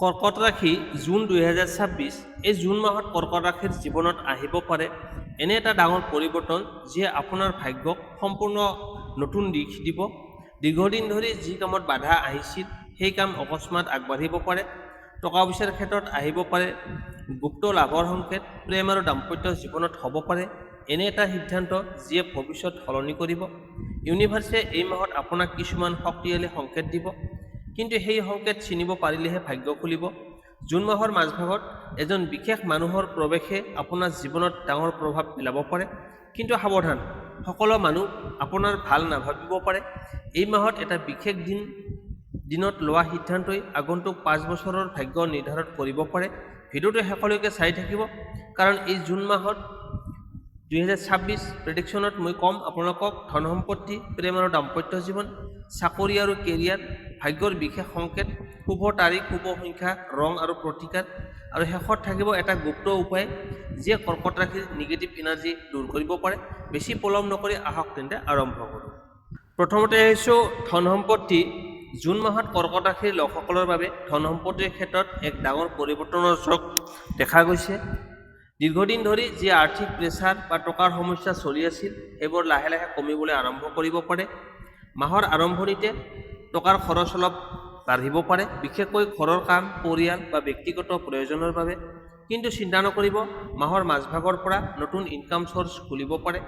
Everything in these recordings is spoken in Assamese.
কৰ্কট ৰাশি জুন 2026 এই জুন মাহত কৰ্কট ৰাশিৰ জীৱনত আহিব পাৰে এনে এটা ডাঙৰ পৰিৱৰ্তন যিয়ে আপোনাৰ ভাগ্যক সম্পূৰ্ণ নতুন দিশ দিব। দীৰ্ঘদিন ধৰি যি কামত বাধা আহিছিল সেই কাম অকস্মাত আগবাঢ়িব পাৰে। টকা পইচাৰ ক্ষেত্ৰত আহিব পাৰে গুপ্ত লাভৰ সংকেত। প্ৰেম আৰু দাম্পত্য জীৱনত হ'ব পাৰে এনে এটা সিদ্ধান্ত যিয়ে ভৱিষ্যত সলনি কৰিব। ইউনিভাৰ্ছে এই মাহত আপোনাক কিছুমান শক্তিশালী সংকেত দিব, কিন্তু সেই সংকেত চিনিব পাৰিলেহে ভাগ্য খুলিব। জুন মাহৰ মাজভাগত এজন বিশেষ মানুহৰ প্ৰৱেশে আপোনাৰ জীৱনত ডাঙৰ প্ৰভাৱ পেলাব পাৰে, কিন্তু সাৱধান, সকলো মানুহ আপোনাৰ ভাল নাভাবিব পাৰে। এই মাহত এটা বিশেষ দিনত লোৱা সিদ্ধান্তই আগন্তুক 5 বছৰৰ ভাগ্য নিৰ্ধাৰণ কৰিব পাৰে। ভিডিঅ'টো শেষলৈকে চাই থাকিব, কাৰণ এই জুন মাহত 2026 প্ৰেডিকশ্যনত মই ক'ম আপোনালোকক ধন সম্পত্তি, প্ৰেম আৰু দাম্পত্য জীৱন, চাকৰি আৰু কেৰিয়াৰ, ভাগ্যৰ বিশেষ সংকেত, শুভ তাৰিখ, শুভ সংখ্যা, ৰং আৰু প্ৰতিকাৰ, আৰু শেষত থাকিব এটা গুপ্ত উপায় যিয়ে কৰ্কট ৰাশিৰ নিগেটিভ এনাৰ্জি দূৰ কৰিব পাৰে। বেছি পলম নকৰি আহক তেন্তে আৰম্ভ কৰোঁ। প্ৰথমতে আহিছোঁ ধন সম্পত্তি। জুন মাহত কৰ্কট ৰাশিৰ লোকসকলৰ বাবে ধন সম্পত্তিৰ ক্ষেত্ৰত এক ডাঙৰ পৰিৱৰ্তনৰ যোগ দেখা গৈছে। দীৰ্ঘদিন ধৰি যি আৰ্থিক প্ৰেছাৰ বা টকাৰ সমস্যা চলি আছিল সেইবোৰ লাহে লাহে কমিবলৈ আৰম্ভ কৰিব পাৰে। মাহৰ আৰম্ভণিতে টকাৰ খৰচ অলপ বাঢ়িব পাৰে, বিশেষকৈ ঘৰৰ কাম, পৰিয়াল বা ব্যক্তিগত প্ৰয়োজনৰ বাবে। কিন্তু চিন্তা নকৰিব, মাহৰ মাজভাগৰ পৰা নতুন ইনকাম চ'ৰ্চ খুলিব পাৰে।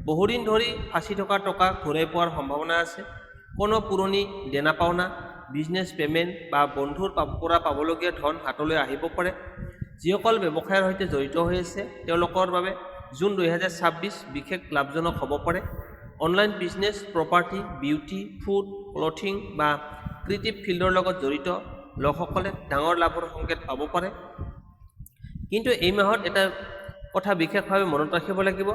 বহুদিন ধৰি ফাঁচি থকা টকা ঘূৰাই পোৱাৰ সম্ভাৱনা আছে। কোনো পুৰণি দেনা পাওনা, বিজনেছ পে'মেণ্ট বা বন্ধুৰ পৰা পাবলগীয়া ধন হাতলৈ আহিব পাৰে। যিসকল ব্যৱসায়ৰ সৈতে জড়িত হৈ আছে তেওঁলোকৰ বাবে জুন 2026 বিশেষ লাভজনক হ'ব পাৰে। Online business, property, beauty, food, clothing বা ক্ৰিয়েটিভ ফিল্ডৰ লগত জড়িত লোকসকলে ডাঙৰ লাভৰ সংকেত পাব পাৰে। কিন্তু এই মাহত এটা কথা বিশেষভাৱে মনত ৰাখিব লাগিব,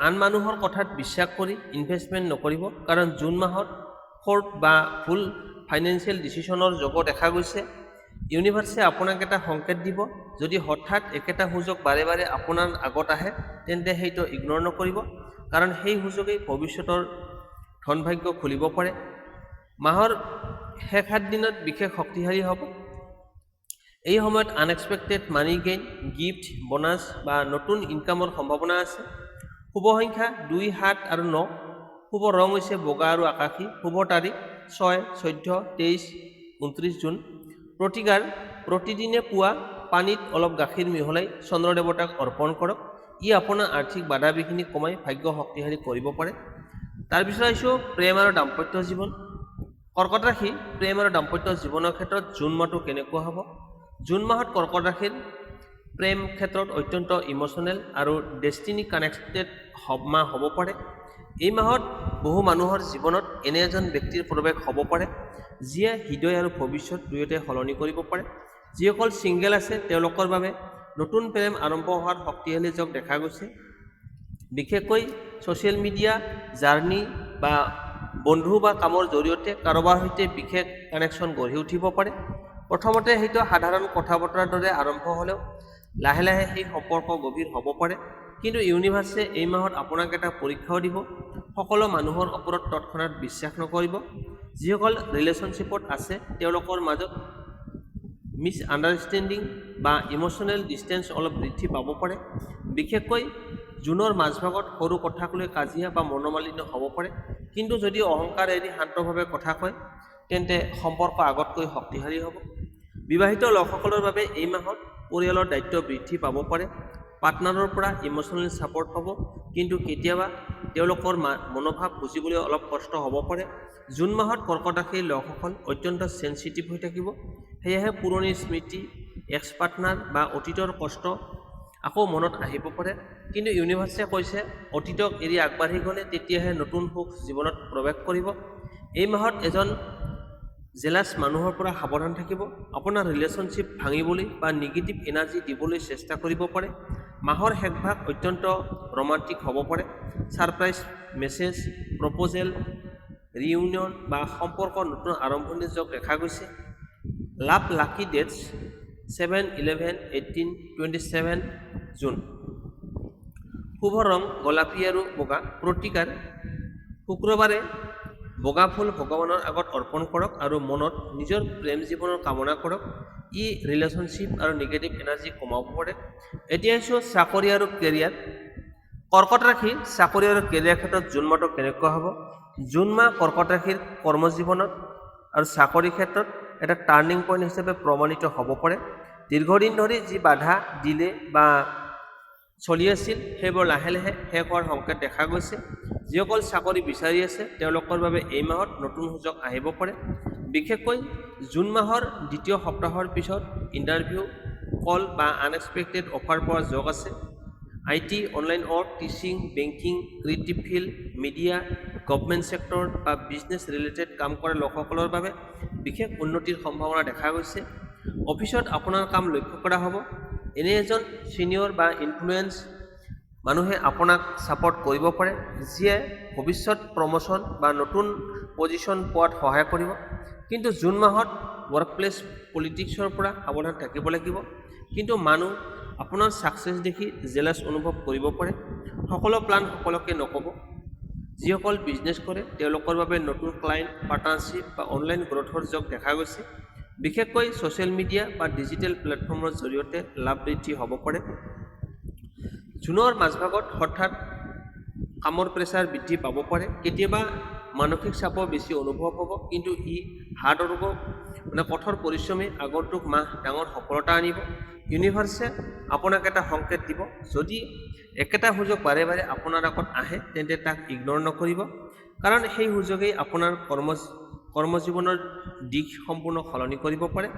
আন মানুহৰ কথাত বিশ্বাস কৰি ইনভেষ্টমেণ্ট নকৰিব, কাৰণ জুন মাহত ফৰ্ট বা ভুল ফাইনেন্সিয়েল ডিচিশ্যনৰ যোগ দেখা গৈছে। ইউনিভাৰ্ছে আপোনাক এটা সংকেত দিব, যদি হঠাৎ একেটা সুযোগ বাৰে বাৰে আপোনাৰ আগত আহে তেন্তে সেইটো ইগন'ৰ নকৰিব, কাৰণ সেই সুযোগেই ভৱিষ্যতৰ ধনভাগ্য খুলিব পাৰে। মাহৰ শেষ 7 দিনত বিশেষ শক্তিশালী হ'ব। এই সময়ত আনএক্সপেক্টেড মানি গেইন, গিফ্ট, বোনাছ বা নতুন ইনকামৰ সম্ভাৱনা আছে। শুভ সংখ্যা 2, 7 আৰু 9। শুভ ৰং হৈছে বগা আৰু আকাশী। শুভ তাৰিখ 6, 14, 23, 29 জুন। প্ৰতিকাৰ, প্ৰতিদিনে পুৱা পানীত অলপ গাখীৰ মিহলাই চন্দ্ৰ দেৱতাক অৰ্পণ কৰক। ই আপোনাৰ আৰ্থিক বাধা বিঘিনি কমাই ভাগ্য শক্তিশালী কৰিব পাৰে। তাৰপিছত আহিছোঁ প্ৰেম আৰু দাম্পত্য জীৱন। কৰ্কট ৰাশি, প্ৰেম আৰু দাম্পত্য জীৱনৰ ক্ষেত্ৰত জুন মাহটো কেনেকুৱা হ'ব? জুন মাহত কৰ্কট ৰাশিৰ প্ৰেম ক্ষেত্ৰত অত্যন্ত ইম'চনেল আৰু ডেষ্টিনি কানেক্টেড মাহ হ'ব পাৰে। এই মাহত বহু মানুহৰ জীৱনত এনে এজন ব্যক্তিৰ প্ৰৱেশ হ'ব পাৰে যিয়ে হৃদয় আৰু ভৱিষ্যত দুয়োটাই সলনি কৰিব পাৰে। যিসকল ছিংগেল আছে তেওঁলোকৰ বাবে নতুন প্ৰেম আৰম্ভ হোৱাৰ শক্তিশালী যোগ দেখা গৈছে। বিশেষকৈ ছ'চিয়েল মিডিয়া, জাৰ্নি বা বন্ধু বা কামৰ জৰিয়তে কাৰোবাৰ সৈতে বিশেষ কানেকশ্যন গঢ়ি উঠিব পাৰে। প্ৰথমতে সেইটো সাধাৰণ কথা বতৰাৰ দৰে আৰম্ভ হ'লেও লাহে লাহে সেই সম্পৰ্ক গভীৰ হ'ব পাৰে। কিন্তু ইউনিভাৰ্ছে এই মাহত আপোনাক এটা পৰীক্ষাও দিব। সকলো মানুহৰ ওপৰত তৎক্ষণাত বিশ্বাস নকৰিব। যিসকল ৰিলেশ্যনশ্বিপত আছে তেওঁলোকৰ মাজত মিছআণ্ডাৰষ্টেণ্ডিং বা ইম'চনেল ডিষ্টেঞ্চ অলপ বৃদ্ধি পাব পাৰে। বিশেষকৈ জুনৰ মাজভাগত সৰু কথাক লৈ কাজিয়া বা মনোমালিন্য হ'ব পাৰে। কিন্তু যদি অহংকাৰ এৰি শান্তভাৱে কথা কয় তেন্তে সম্পৰ্ক আগতকৈ শক্তিশালী হ'ব। বিবাহিত লোকসকলৰ বাবে এই মাহত পৰিয়ালৰ দায়িত্ব বৃদ্ধি পাব পাৰে। পাৰ্টনাৰৰ পৰা ইম'চনেল ছাপৰ্ট পাব, কিন্তু কেতিয়াবা তেওঁলোকৰ মনোভাৱ বুজিবলৈ অলপ কষ্ট হ'ব পাৰে। জুন মাহত কৰ্কট ৰাশিৰ লোকসকল অত্যন্ত চেঞ্চিটিভ হৈ থাকিব। সেয়েহে পুৰণি স্মৃতি, এক্স পাৰ্টনাৰ বা অতীতৰ কষ্ট আকৌ মনত আহিব পাৰে। কিন্তু ইউনিভাৰ্ছে কৈছে অতীতক এৰি আগবাঢ়ি গ'লে তেতিয়াহে নতুন সুখ জীৱনত প্ৰৱেশ কৰিব। এই মাহত এজন জেলাছ মানুহৰ পৰা সাৱধান থাকিব। আপোনাৰ ৰিলেশ্যনশ্বিপ ভাঙিবলৈ বা নিগেটিভ এনাৰ্জি দিবলৈ চেষ্টা কৰিব পাৰে। মাহৰ শেষভাগ অত্যন্ত ৰোমান্টিক হ'ব পাৰে। ছাৰপ্ৰাইজ মেছেজ, প্ৰপ'জেল, ৰিইউনিয়ন বা সম্পৰ্কৰ নতুন আৰম্ভণিৰ যোগ দেখা গৈছে। লাভ লাকি ডেটছ 7, 11, 18, 27 জুন। শুভ ৰং গোলাপী আৰু বগা। প্ৰতিকাৰ, শুক্ৰবাৰে বগা ফুল ভগৱানৰ আগত অৰ্পণ কৰক আৰু মনত নিজৰ প্ৰেম জীৱনৰ কামনা কৰক। ই ৰিলেশ্যনশ্বিপ আৰু নিগেটিভ এনাৰ্জি কমাব পাৰে। এতিয়া আহিছোঁ চাকৰি আৰু কেৰিয়াৰ। কৰ্কট ৰাশি চাকৰি আৰু কেৰিয়াৰ ক্ষেত্ৰত জুন মাহটো কেনেকুৱা হ'ব? জুন মাহ কৰ্কট ৰাশিৰ কৰ্মজীৱনত আৰু চাকৰি ক্ষেত্ৰত এটা টাৰ্ণিং পইণ্ট হিচাপে প্ৰমাণিত হ'ব পাৰে। দীৰ্ঘদিন ধৰি যি বাধা দিলে বা চলি আছিল সেইবোৰ লাহে লাহে শেষ হোৱাৰ সংকেত দেখা গৈছে। যিসকল চাকৰি বিচাৰি আছে তেওঁলোকৰ বাবে এই মাহত নতুন সুযোগ আহিব পাৰে। বিশেষকৈ জুন মাহৰ দ্বিতীয় সপ্তাহৰ পিছত ইণ্টাৰভিউ কল বা আনএক্সপেক্টেড অফাৰ পোৱাৰ যোগ আছে। IT, online work, teaching, banking, creative field, media, government sector বা বিজনেছ ৰিলেটেড কাম কৰা লোকসকলৰ বাবে বিশেষ উন্নতিৰ সম্ভাৱনা দেখা গৈছে। অফিচত আপোনাৰ কাম লক্ষ্য কৰা হ'ব। এনে এজন ছিনিয়ৰ বা ইনফ্লুৱেঞ্চ মানুহে আপোনাক ছাপৰ্ট কৰিব পাৰে, যিয়ে ভৱিষ্যত প্ৰমোশ্যন বা নতুন পজিশ্যন পোৱাত সহায় কৰিব। কিন্তু জুন মাহত ৱৰ্কপ্লেছ পলিটিক্সৰ পৰা সাৱধান থাকিব লাগিব। কিন্তু মানুহ আপোনাৰ ছাকচেছ দেখি জেলাছ অনুভৱ কৰিব পাৰে। সকলো প্লান সকলোকে নক'ব। যিসকল বিজনেছ কৰে তেওঁলোকৰ বাবে নতুন ক্লায়েণ্ট, পাৰ্টনাৰশ্বিপ বা অনলাইন গ্ৰথৰ যোগ দেখা গৈছে। বিশেষকৈ ছ'চিয়েল মিডিয়া বা ডিজিটেল প্লেটফৰ্মৰ জৰিয়তে লাভ বৃদ্ধি হ'ব পাৰে। জুনৰ মাজভাগত হঠাৎ কামৰ প্ৰেছাৰ বৃদ্ধি পাব পাৰে। কেতিয়াবা মানসিক চাপো বেছি অনুভৱ হ'ব, কিন্তু ই হাৰ্ড হ'ব, কঠোৰ পৰিশ্ৰমে আগন্তুক মাহ ডাঙৰ সফলতা আনিব। ইউনিভাৰ্ছে আপোনাক এটা সংকেত দিব। যদি একেটা সুযোগ বাৰে বাৰে আপোনাৰ আগত আহে তেন্তে তাক ইগন'ৰ নকৰিব, কাৰণ সেই সুযোগেই আপোনাৰ কৰ্মজীৱনৰ দিশ সম্পূৰ্ণ সলনি কৰিব পাৰে।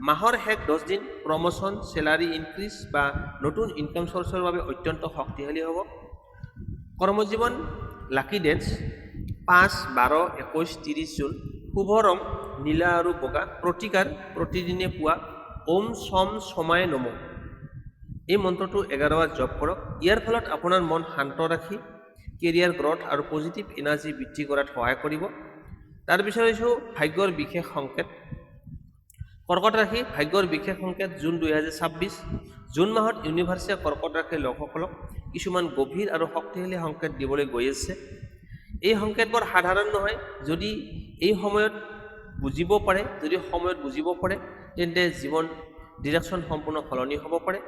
মাহৰ শেষ 10 দিন প্ৰমোশ্যন, চেলাৰী ইনক্ৰিজ বা নতুন ইনকাম চ'ৰ্চৰ বাবে অত্যন্ত শক্তিশালী হ'ব। কৰ্মজীৱন লাকি ডেটছ 5, 12, 21, 30 জুন। শুভ ৰং নীলা আৰু বগা। প্ৰতিকাৰ প্ৰতিদিনে পুৱা ওম শম শমায় নমঃ এই মন্ত্ৰটো 11 বাৰ জপ কৰক। ইয়াৰ ফলত আপোনাৰ মন শান্ত ৰাখি কেৰিয়াৰ গ্ৰথ আৰু পজিটিভ এনাৰ্জি বৃদ্ধি কৰাত সহায় কৰিব। তাৰপিছত হৈছোঁ ভাগ্যৰ বিশেষ সংকেত। কৰ্কট ৰাশি ভাগ্যৰ বিশেষ সংকেত জুন 2026। জুন মাহত ইউনিভাৰ্ছে কৰ্কট ৰাশিৰ লোকসকলক কিছুমান গভীৰ আৰু শক্তিশালী সংকেত দিবলৈ গৈ আছে। এই সংকেতবোৰ সাধাৰণ নহয়। যদি সময়ত বুজিব পাৰে তেন্তে জীৱন ডিৰেকশ্যন সম্পূৰ্ণ সলনি হ'ব পাৰে।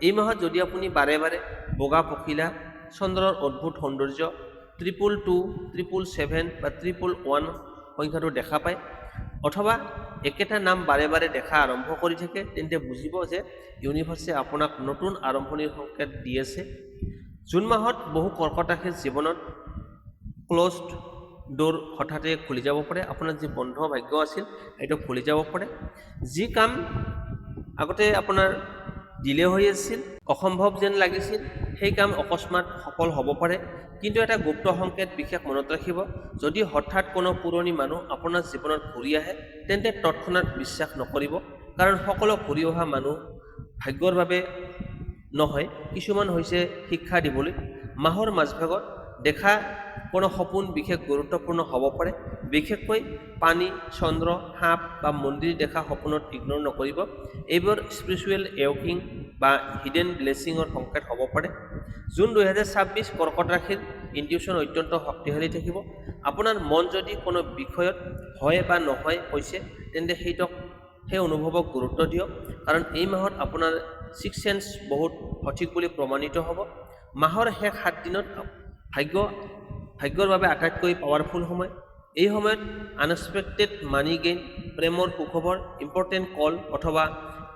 এই মাহত যদি আপুনি বাৰে বাৰে বগা পখিলা, চন্দ্ৰৰ অদ্ভুত সৌন্দৰ্য, 222, 777 বা 111 সংখ্যাটো দেখা পায়, অথবা একেটা নাম বাৰে বাৰে দেখা আৰম্ভ কৰি থাকে, তেন্তে বুজিব যে ইউনিভাৰ্ছে আপোনাক নতুন আৰম্ভণিৰ সংকেত দি আছে। জুন মাহত বহু কৰ্কট ৰাশিৰ জীৱনত ক্ল'জড ড'ৰ হঠাতে খুলি যাব পাৰে। আপোনাৰ যি বন্ধ ভাগ্য আছিল সেইটো খুলি যাব পাৰে। যি কাম আগতে আপোনাৰ ডিলে হৈ আছিল, অসম্ভৱ যেন লাগিছিল, সেই কাম অকস্মাত সফল হ'ব পাৰে। কিন্তু এটা গুপ্ত সংকেত বিশেষ মনত ৰাখিব। যদি হঠাৎ কোনো পুৰণি মানুহ আপোনাৰ জীৱনত ঘূৰি আহে তেন্তে তৎক্ষণাত বিশ্বাস নকৰিব, কাৰণ সকলো ঘূৰি অহা মানুহ ভাগ্যৰ বাবে নহয়, কিছুমান হৈছে শিক্ষা দিবলৈ। মাহৰ মাজভাগত দেখা কোনো সপোন বিশেষ গুৰুত্বপূৰ্ণ হ'ব পাৰে। বিশেষকৈ পানী, চন্দ্ৰ, সাপ বা মন্দিৰ দেখা সপোনত ইগন'ৰ নকৰিব। এইবোৰ স্পিৰিচুৱেল এৱকিং বা হিডেন ব্লেছিঙৰ সংকেত হ'ব পাৰে। জুন 2026 কৰ্কট ৰাশিৰ ইনটিউশ্যন অত্যন্ত শক্তিশালী থাকিব। আপোনাৰ মন যদি কোনো বিষয়ত হয় বা নহয় হৈছে, তেন্তে সেই অনুভৱক গুৰুত্ব দিয়ক, কাৰণ এই মাহত আপোনাৰ ছিক্স চেন্স বহুত সঠিক বুলি প্ৰমাণিত হ'ব। মাহৰ শেষ 7 দিনত ভাগ্যৰ বাবে আটাইতকৈ পাৱাৰফুল সময়। এই সময়ত আনএক্সপেক্টেড মানি গেইন, প্ৰেমৰ সুখবৰ, ইম্পৰ্টেণ্ট কল অথবা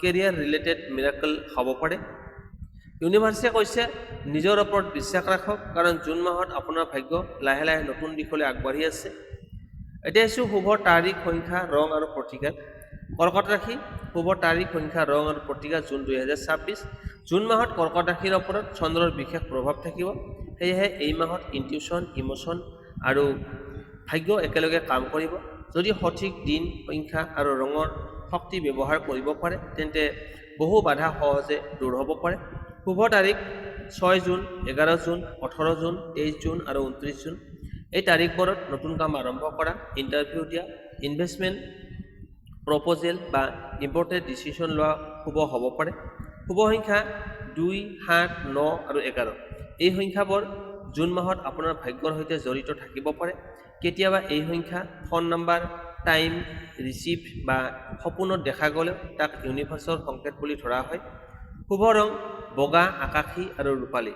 কেৰিয়াৰ ৰিলেটেড মিৰাকল হ'ব পাৰে। ইউনিভাৰ্ছে কৈছে নিজৰ ওপৰত বিশ্বাস ৰাখক, কাৰণ জুন মাহত আপোনাৰ ভাগ্য লাহে লাহে নতুন দিশলৈ আগবাঢ়ি আছে। এতিয়া আছোঁ শুভ তাৰিখ, সংখ্যা, ৰং আৰু প্ৰতিকাৰ। কৰ্কট ৰাশি শুভ তাৰিখ, সংখ্যা, ৰং আৰু প্ৰতিকাৰ জুন 2026। জুন মাহত কৰ্কট ৰাশিৰ ওপৰত চন্দ্ৰৰ বিশেষ প্ৰভাৱ থাকিব। সেয়েহে এই মাহত ইনটিউশ্যন, ইমোশ্যন আৰু ভাগ্য একেলগে কাম কৰিব। যদি সঠিক দিন, সংখ্যা আৰু ৰঙৰ শক্তি ব্যৱহাৰ কৰিব পাৰে তেন্তে বহু বাধা সহজে দূৰ হ'ব পাৰে। শুভ তাৰিখ 6 জুন, 11 জুন, 18 জুন, 23 জুন আৰু 29 জুন। এই তাৰিখবোৰত নতুন কাম আৰম্ভ কৰা, ইণ্টাৰভিউ দিয়া, ইনভেষ্টমেণ্ট প্ৰপ'জেল বা ইম্পৰ্টেণ্ট ডিচিশ্যন লোৱা শুভ হ'ব পাৰে। শুভ সংখ্যা 2, 7, 9 আৰু 11। এই সংখ্যাবোৰ জুন মাহত আপোনাৰ ভাগ্যৰ সৈতে জড়িত থাকিব পাৰে। কেতিয়াবা এই সংখ্যা ফোন নম্বৰ, টাইম, ৰিচিপ্ট বা সপোনত দেখা গ'লেও তাক ইউনিভাৰ্চৰ সংকেত বুলি ধৰা হয়। শুভ ৰং বগা, আকাশী আৰু ৰূপালী।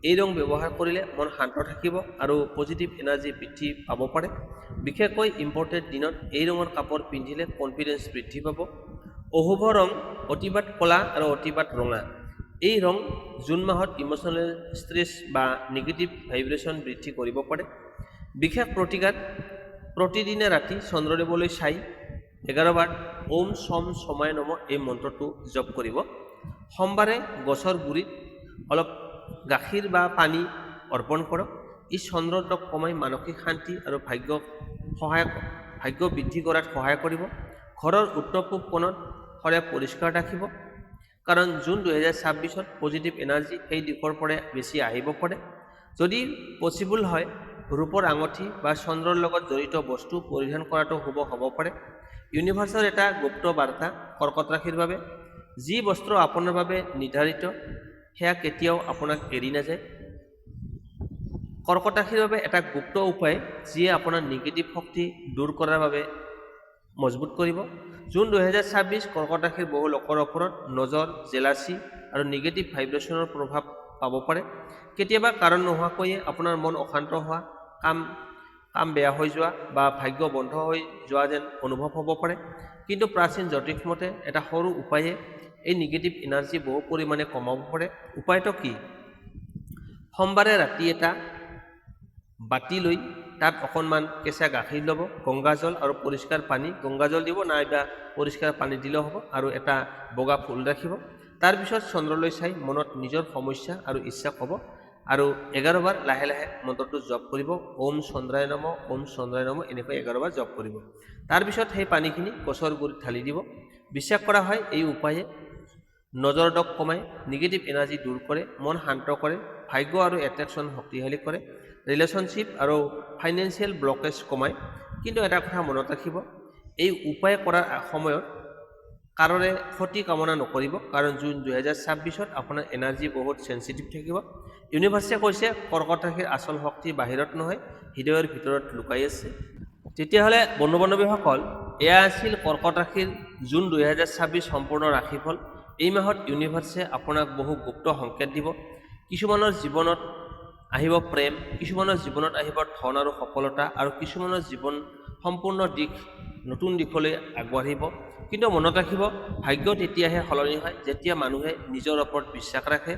এই ৰং ব্যৱহাৰ কৰিলে মন শান্ত থাকিব আৰু পজিটিভ এনাৰ্জি বৃদ্ধি পাব পাৰে। বিশেষকৈ ইম্পৰ্টেণ্ট দিনত এই ৰঙৰ কাপোৰ পিন্ধিলে কনফিডেন্স বৃদ্ধি পাব। অশুভ ৰং অতিপাত ক'লা আৰু অতিপাত ৰঙা। এই ৰং জুন মাহত ইম'চনেল ষ্ট্ৰেছ বা নিগেটিভ ভাইব্ৰেশ্যন বৃদ্ধি কৰিব পাৰে। বিশেষ প্ৰতিকাৰ প্ৰতিদিনে ৰাতি চন্দ্ৰদেৱলৈ চাই 11 বাৰ ওম শম শমায় নম এই মন্ত্ৰটো জপ কৰিব। সোমবাৰে গছৰ গুৰিত অলপ গাখীৰ বা পানী অৰ্পণ কৰক। ই চন্দ্ৰদক কমাই মানসিক শান্তি আৰু ভাগ্য বৃদ্ধি কৰাত সহায় কৰিব। ঘৰৰ উত্তৰ পূব কোণত সদায় পৰিষ্কাৰ ৰাখিব, কাৰণ জুন 2026ত পজিটিভ এনাৰ্জি সেই দিশৰ পৰা বেছি আহিব পাৰে। যদি পচিবল হয় ৰূপৰ আঙঠি বা চন্দ্ৰৰ লগত জড়িত বস্তু পৰিধান কৰাটো শুভ হ'ব পাৰে। ইউনিভাৰ্চৰ এটা গুপ্ত বাৰ্তা কৰ্কট ৰাশিৰ বাবে, যি বস্ত্ৰ আপোনাৰ বাবে নিৰ্ধাৰিত সেয়া কেতিয়াও আপোনাক এৰি নাযায়। কৰ্কট ৰাশিৰ বাবে এটা গুপ্ত উপায় যিয়ে আপোনাৰ নিগেটিভ শক্তি দূৰ কৰাৰ বাবে মজবুত কৰিব। জুন 2026 কৰ্কট ৰাশিৰ বহু লোকৰ ওপৰত নজৰ, জেলাচি আৰু নিগেটিভ ভাইব্ৰেশ্যনৰ প্ৰভাৱ পাব পাৰে। কেতিয়াবা কাৰণ নোহোৱাকৈয়ে আপোনাৰ মন অশান্ত হোৱা, কাম বেয়া হৈ যোৱা বা ভাগ্য বন্ধ হৈ যোৱা যেন অনুভৱ হ'ব পাৰে। কিন্তু প্ৰাচীন জ্যোতিষ মতে এটা সৰু উপায়ে এই নিগেটিভ এনাৰ্জি বহু পৰিমাণে কমাব পাৰে। উপায়টো কি? সোমবাৰে ৰাতি এটা বাতি লৈ তাত অকণমান কেঁচা গাখীৰ ল'ব, গংগাজল আৰু পৰিষ্কাৰ পানী, গংগাজল দিব নাইবা পৰিষ্কাৰ পানী দিলেও হ'ব, আৰু এটা বগা ফুল ৰাখিব। তাৰপিছত চন্দ্ৰলৈ চাই মনত নিজৰ সমস্যা আৰু ইচ্ছা ক'ব আৰু 11 বাৰ লাহে লাহে মন্ত্ৰটো জপ কৰিব। ওম চন্দ্ৰায় নম, ওম চন্দ্ৰায় নম, এনেকৈ 11 বাৰ জপ কৰিব। তাৰপিছত সেই পানীখিনি গছৰ গুৰিত ঢালি দিব। বিশ্বাস কৰা হয় এই উপায়ে নজৰ দক কমাই, নিগেটিভ এনাৰ্জি দূৰ কৰে, মন শান্ত কৰে, ভাগ্য আৰু এট্ৰেকশ্যন শক্তিশালী কৰে, ৰিলেশ্যনশ্বিপ আৰু ফাইনেন্সিয়েল ব্লকেজ কমায়। কিন্তু এটা কথা মনত ৰাখিব, এই উপায় কৰাৰ সময়ত কাৰোৰে ক্ষতি কামনা নকৰিব, কাৰণ জুন 2026ত আপোনাৰ এনাৰ্জি বহুত চেঞ্চিটিভ থাকিব। ইউনিভাৰ্ছে কৈছে কৰ্কট ৰাশিৰ আচল শক্তি বাহিৰত নহয়, হৃদয়ৰ ভিতৰত লুকাই আছে। তেতিয়াহ'লে বন্ধু বান্ধৱীসকল, এয়া আছিল কৰ্কট ৰাশিৰ জুন 2026 সম্পূৰ্ণ ৰাশিফল। এই মাহত ইউনিভাৰ্ছে আপোনাক বহু গুপ্ত সংকেত দিব। কিছুমানৰ জীৱনত আহিব প্ৰেম, কিছুমানৰ জীৱনত আহিব ধন আৰু সফলতা, আৰু কিছুমানৰ জীৱন সম্পূৰ্ণ নতুন দিশলৈ আগবাঢ়িব। কিন্তু মনত ৰাখিব, ভাগ্য তেতিয়াহে সলনি হয় যেতিয়া মানুহে নিজৰ ওপৰত বিশ্বাস ৰাখে।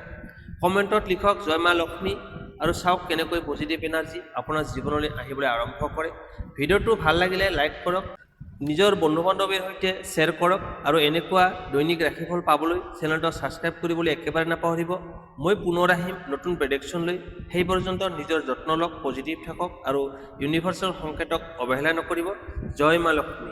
কমেণ্টত লিখক জয় মা লক্ষ্মী আৰু চাওক কেনেকৈ পজিটিভ এনাৰ্জি আপোনাৰ জীৱনলৈ আহিবলৈ আৰম্ভ কৰে। ভিডিঅ'টো ভাল লাগিলে লাইক কৰক, নিজৰ বন্ধু বান্ধৱীৰ সৈতে শ্বেয়াৰ কৰক, আৰু এনেকুৱা দৈনিক ৰাশিফল পাবলৈ চেনেলটো ছাবস্ক্ৰাইব কৰিবলৈ একেবাৰে নাপাহৰিব। মই পুনৰ আহিম নতুন প্ৰেডিকশ্যন লৈ। সেই পৰ্যন্ত নিজৰ যত্ন লওক, পজিটিভ থাকক আৰু ইউনিভাৰ্চেল সংকেতক অৱহেলা নকৰিব। জয় মা লক্ষ্মী।